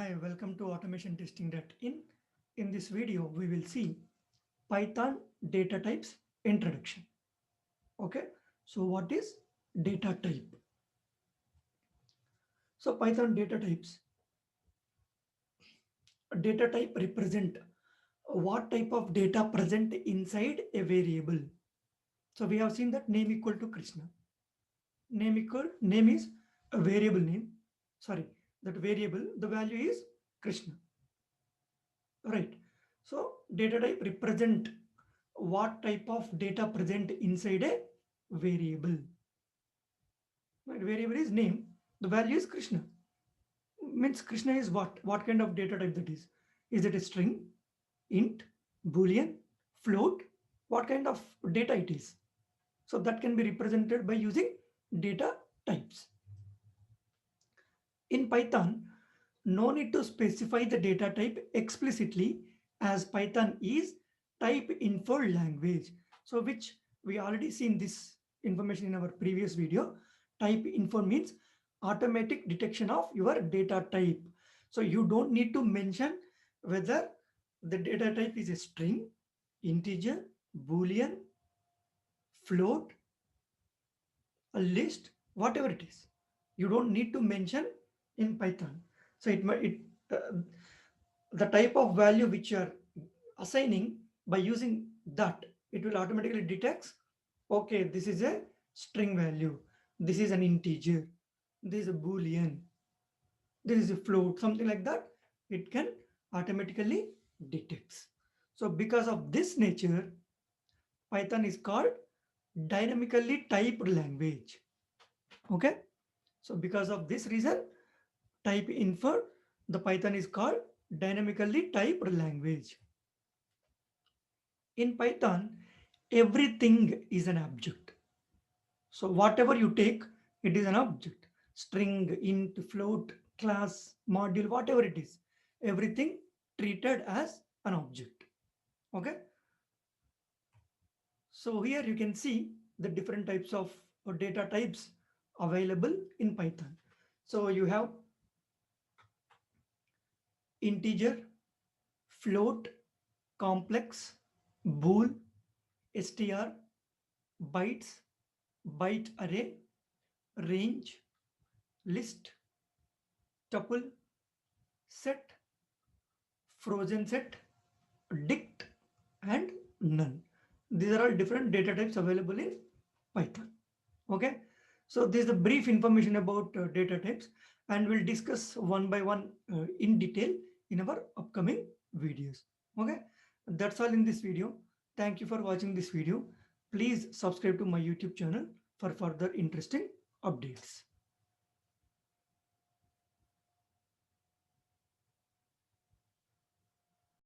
Hi, welcome to automation testing.in. In this video, we will see Python data types introduction. Okay, so what is data type? So Python data type represent what type of data present inside a variable. So we have seen that name equal to Krishna. Name is a variable name. Sorry, that variable, the value is Krishna. Right. So data type represent what type of data present inside a variable. Right. Variable is name. The value is Krishna. Means Krishna is what? What kind of data type that is? Is it a string, int, boolean, float? What kind of data it is? So that can be represented by using data types. In Python, no need to specify the data type explicitly as Python is type info language. So which we already seen this information in our previous video. Type info means automatic detection of your data type. So you don't need to mention whether the data type is a string, integer, boolean, float, a list, whatever it is. You don't need to mention in Python. So the type of value which you are assigning, by using that, it will automatically detects, okay, this is a string value, this is an integer, this is a boolean, this is a float, something like that. It can automatically detects. So because of this nature, Python is called dynamically typed language. Okay, so because of this reason, type infer, the Python is called dynamically typed language. In Python, everything is an object. So whatever you take, it is an object. String, int, float, class, module, whatever it is, everything treated as an object. Okay. So here you can see the different types of data types available in Python. So you have integer, float, complex, bool, str, bytes, byte array, range, list, tuple, set, frozen set, dict, and none. These are all different data types available in Python. Okay, so this is the brief information about data types, and we'll discuss one by one in detail in our upcoming videos. Okay, that's all in this video. Thank you for watching this video. Please subscribe to my YouTube channel for further interesting updates.